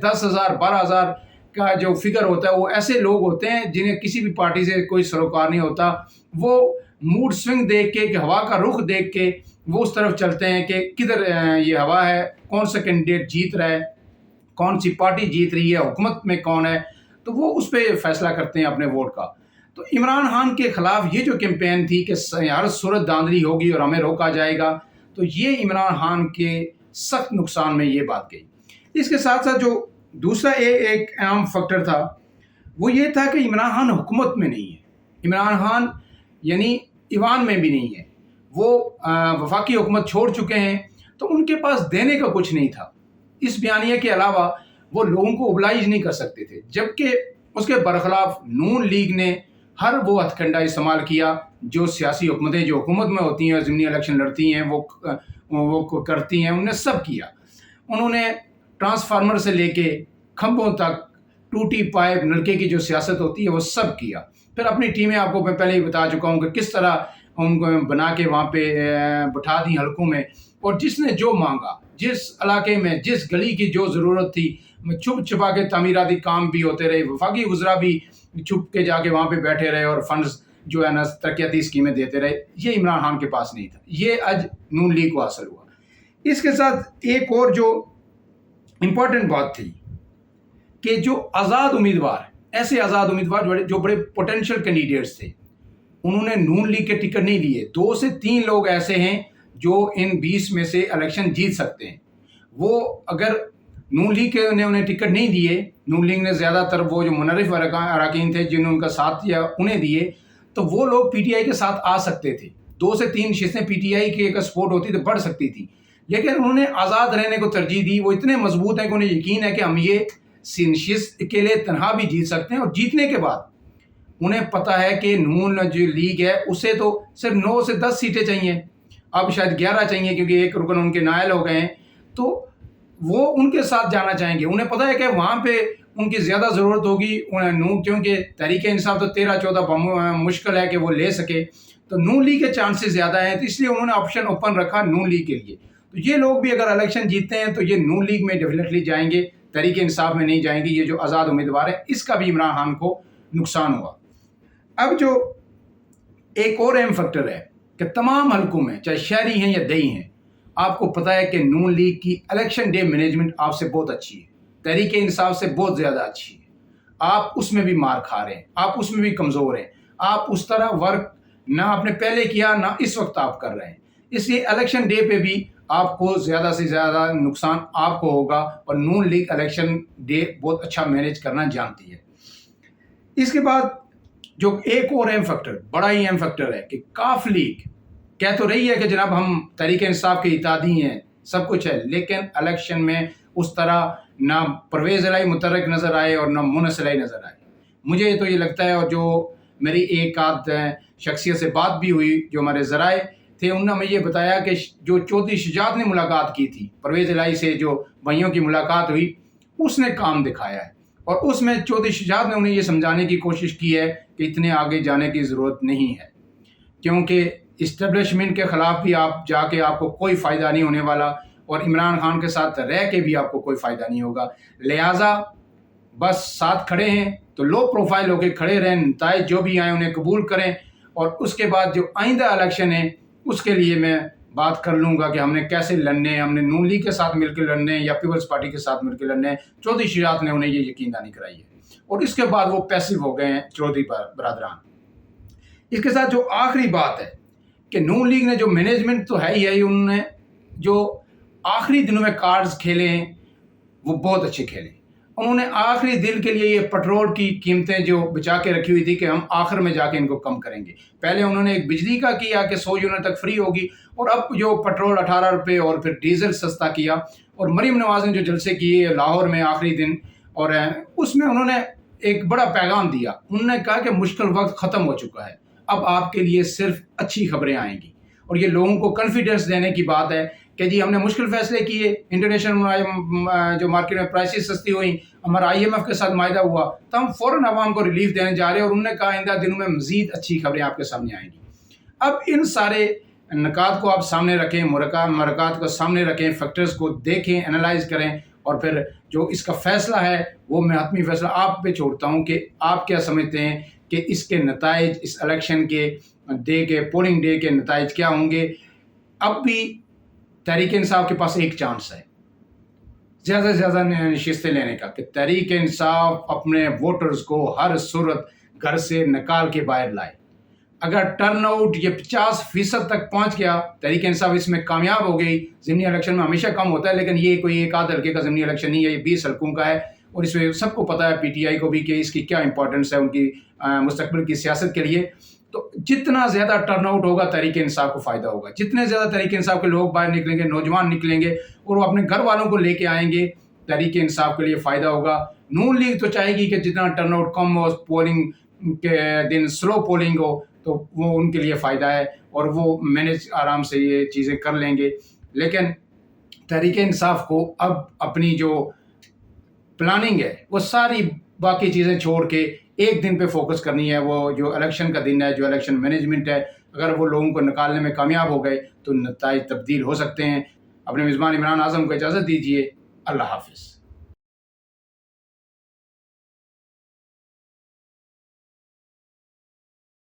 10,000 12,000 کا جو فگر ہوتا ہے وہ ایسے لوگ ہوتے ہیں جنہیں کسی بھی پارٹی سے کوئی سروکار نہیں ہوتا. وہ موڈ سوئنگ دیکھ کے کہ ہوا کا رخ دیکھ کے وہ اس طرف چلتے ہیں کہ کدھر یہ ہوا ہے, کون سا کینڈیڈیٹ جیت رہا ہے, کون سی پارٹی جیت رہی ہے, حکومت میں کون ہے, تو وہ اس پہ فیصلہ کرتے ہیں اپنے ووٹ کا. تو عمران خان کے خلاف یہ جو کیمپین تھی کہ ہر صورت دھاندلی ہوگی اور ہمیں روکا جائے گا, تو یہ عمران خان کے سخت نقصان میں یہ بات گئی. اس کے ساتھ ساتھ جو دوسرا ایک اہم فیکٹر تھا وہ یہ تھا کہ عمران خان حکومت میں نہیں ہے. عمران خان یعنی ایوان میں بھی نہیں ہے, وہ وفاقی حکومت چھوڑ چکے ہیں, تو ان کے پاس دینے کا کچھ نہیں تھا. اس بیانیے کے علاوہ وہ لوگوں کو اوبلائز نہیں کر سکتے تھے, جبکہ اس کے برخلاف نون لیگ نے ہر وہ ہتھ کنڈا استعمال کیا جو سیاسی حکومتیں جو حکومت میں ہوتی ہیں, ضمنی الیکشن لڑتی ہیں, وہ کرتی ہیں, انہوں نے سب کیا. انہوں نے ٹرانسفارمر سے لے کے کھمبوں تک ٹوٹی پائپ نلکے کی جو سیاست ہوتی ہے وہ سب کیا. پھر اپنی ٹیمیں آپ کو میں پہلے ہی بتا چکا ہوں کہ کس طرح ان کو بنا کے وہاں پہ بٹھا دی حلقوں میں, اور جس نے جو مانگا, جس علاقے میں جس گلی کی جو ضرورت تھی, چھپ چھپا کے تعمیراتی کام بھی ہوتے رہے, وفاقی وزراء بھی چھپ کے جا کے وہاں پہ بیٹھے رہے اور فنڈز جو ہے نا ترقیاتی اسکیمیں دیتے رہے. یہ عمران خان کے پاس نہیں تھا, یہ آج نون لیگ کو حاصل ہوا. اس کے ساتھ ایک اور جو امپورٹنٹ بات تھی کہ جو آزاد امیدوار, ایسے آزاد امیدوار جو بڑے پوٹینشیل کینڈیڈیٹس تھے, انہوں نے نون لیگ کے ٹکٹ نہیں لیے. 2 سے 3 لوگ ایسے ہیں جو ان 20 میں سے الیکشن جیت سکتے ہیں. وہ اگر نون لیگ نے انہیں ٹکٹ نہیں دیے, نون لیگ نے زیادہ تر وہ جو منرف اراکین تھے جنہوں نے ان کا ساتھ دیا انہیں دیے, تو وہ لوگ پی ٹی آئی کے ساتھ آ سکتے تھے. 2 سے 3 نشستیں پی ٹی آئی کی اگر سپورٹ ہوتی تو بڑھ سکتی تھی, لیکن انہوں نے آزاد رہنے کو ترجیح دی. وہ اتنے مضبوط ہیں کہ انہیں یقین ہے کہ ہم یہ نشست اکیلے تنہا بھی جیت سکتے ہیں, اور جیتنے کے بعد انہیں پتہ ہے کہ نون جو لیگ ہے اسے تو صرف 9 سے 10 سیٹیں چاہیے, اب شاید 11 چاہیے کیونکہ ایک رکن ان کے نائل ہو گئے ہیں, تو وہ ان کے ساتھ جانا چاہیں گے. انہیں پتہ ہے کہ وہاں پہ ان کی زیادہ ضرورت ہوگی نون, کیونکہ تحریک انصاف تو 13-14 مشکل ہے کہ وہ لے سکے, تو نون لیگ کے چانسز زیادہ ہیں, تو اس لیے انہوں نے آپشن اوپن رکھا نون لیگ کے لیے. تو یہ لوگ بھی اگر الیکشن جیتتے ہیں تو یہ نون لیگ میں ڈیفینیٹلی جائیں گے, تحریک انصاف میں نہیں جائیں گے. یہ جو آزاد امیدوار ہے اس کا بھی عمران خان کو نقصان ہوا. اب جو ایک اور اہم فیکٹر ہے کہ تمام حلقوں میں چاہے شہری ہیں یا دیہی ہیں, آپ کو پتہ ہے کہ نون لیگ کی الیکشن ڈے مینجمنٹ آپ سے بہت اچھی ہے, تحریک انصاف سے بہت زیادہ اچھی ہے. آپ اس میں بھی مار کھا رہے ہیں, آپ اس میں بھی کمزور ہیں, آپ اس طرح ورک نہ آپ نے پہلے کیا نہ اس وقت آپ کر رہے ہیں. اس لیے الیکشن ڈے پہ بھی آپ کو زیادہ سے زیادہ نقصان آپ کو ہوگا, اور نون لیگ الیکشن ڈے بہت اچھا مینیج کرنا جانتی ہے. اس کے بعد جو ایک اور اہم فیکٹر, بڑا ہی اہم فیکٹر ہے کہ کاف لیگ کہہ تو رہی ہے کہ جناب ہم تحریک انصاف کے اتحادی ہیں, سب کچھ ہے, لیکن الیکشن میں اس طرح نہ پرویز الہی متحرک نظر آئے اور نہ مونس الہی نظر آئے. مجھے تو یہ لگتا ہے, اور جو میری ایک آدھ شخصیت سے بات بھی ہوئی جو ہمارے ذرائع تھے, انہوں نے ہمیں یہ بتایا کہ جو چودھری شجاعت نے ملاقات کی تھی پرویز الہی سے, جو بھائیوں کی ملاقات ہوئی, اس نے کام دکھایا ہے, اور اس میں چودھری شجاعت نے انہیں یہ سمجھانے کی کوشش کی ہے کہ اتنے آگے جانے کی ضرورت نہیں ہے, کیونکہ اسٹیبلشمنٹ کے خلاف بھی آپ جا کے آپ کو کوئی فائدہ نہیں ہونے والا, اور عمران خان کے ساتھ رہ کے بھی آپ کو کوئی فائدہ نہیں ہوگا. لہٰذا بس ساتھ کھڑے ہیں تو لو پروفائل ہو کے کھڑے رہیں, نتائج جو بھی آئیں انہیں قبول کریں, اور اس کے بعد جو آئندہ الیکشن ہے اس کے لیے میں بات کر لوں گا کہ ہم نے کیسے لڑنے ہیں, ہم نے نون لیگ کے ساتھ مل کے لڑنے ہیں یا پیپلز پارٹی کے ساتھ مل کے لڑنے ہیں. چودھری شجاعت نے انہیں یہ یقین دہانی کرائی ہے, اور اس کے بعد وہ پیسو ہو گئے ہیں چودھری برادران. اس کے ساتھ جو آخری بات ہے کہ نون لیگ نے جو مینجمنٹ تو ہے ہی ہے, انہوں نے جو آخری دنوں میں کارڈز کھیلے ہیں وہ بہت اچھے کھیلے. انہوں نے آخری دن کے لیے یہ پٹرول کی قیمتیں جو بچا کے رکھی ہوئی تھی کہ ہم آخر میں جا کے ان کو کم کریں گے. پہلے انہوں نے ایک بجلی کا کیا کہ 100 یونٹ تک فری ہوگی, اور اب جو پٹرول 18 روپے اور پھر ڈیزل سستا کیا. اور مریم نواز نے جو جلسے کیے لاہور میں آخری دن, اور اس میں انہوں نے ایک بڑا پیغام دیا. انہوں نے کہا کہ مشکل وقت ختم ہو چکا ہے, اب آپ کے لیے صرف اچھی خبریں آئیں گی. اور یہ لوگوں کو کانفیڈنس دینے کی بات ہے کہ جی ہم نے مشکل فیصلے کیے, انٹرنیشنل جو مارکیٹ میں پرائسز سستی ہوئیں, ہمارا IMF کے ساتھ معاہدہ ہوا, تو ہم فوراً عوام کو ریلیف دینے جا رہے ہیں, اور انہوں نے کہا آئندہ دنوں میں مزید اچھی خبریں آپ کے سامنے آئیں گی. اب ان سارے نکات کو آپ سامنے رکھیں, مرکات کو سامنے رکھیں, فیکٹرز کو دیکھیں, انالائز کریں, اور پھر جو اس کا فیصلہ ہے وہ میں حتمی فیصلہ آپ پہ چھوڑتا ہوں کہ آپ کیا سمجھتے ہیں کہ اس کے نتائج، اس الیکشن کے پولنگ ڈے کے نتائج کیا ہوں گے. اب بھی تحریک انصاف کے پاس ایک چانس ہے زیادہ سے زیادہ نشستیں لینے کا، کہ تحریک انصاف اپنے ووٹرز کو ہر صورت گھر سے نکال کے باہر لائے. اگر ٹرن آؤٹ یہ 50% تک پہنچ گیا، تحریک انصاف اس میں کامیاب ہو گئی. ضمنی الیکشن میں ہمیشہ کم ہوتا ہے، لیکن یہ کوئی ایک آدھ حلقے کا ضمنی الیکشن نہیں ہے، یہ 20 حلقوں کا ہے. اور اس میں سب کو پتا ہے، پی ٹی آئی کو بھی، کہ اس کی کیا امپورٹنس ہے ان کی مستقبل کی سیاست کے لیے. تو جتنا زیادہ ٹرن آؤٹ ہوگا تحریک انصاف کو فائدہ ہوگا. جتنے زیادہ تحریک انصاف کے لوگ باہر نکلیں گے، نوجوان نکلیں گے اور وہ اپنے گھر والوں کو لے کے آئیں گے، تحریک انصاف کے لیے فائدہ ہوگا. نون لیگ تو چاہے گی کہ جتنا ٹرن آؤٹ کم ہو، پولنگ کے دن سلو پولنگ ہو، تو وہ ان کے لیے فائدہ ہے اور وہ مینج آرام سے یہ چیزیں کر لیں گے. لیکن تحریک انصاف کو اب اپنی جو پلاننگ ہے وہ ساری باقی چیزیں چھوڑ کے ایک دن پہ فوکس کرنی ہے. وہ جو الیکشن کا دن ہے، جو الیکشن مینجمنٹ ہے، اگر وہ لوگوں کو نکالنے میں کامیاب ہو گئے تو نتائج تبدیل ہو سکتے ہیں. اپنے میزبان عمران اعظم کو اجازت دیجیے. اللہ حافظ.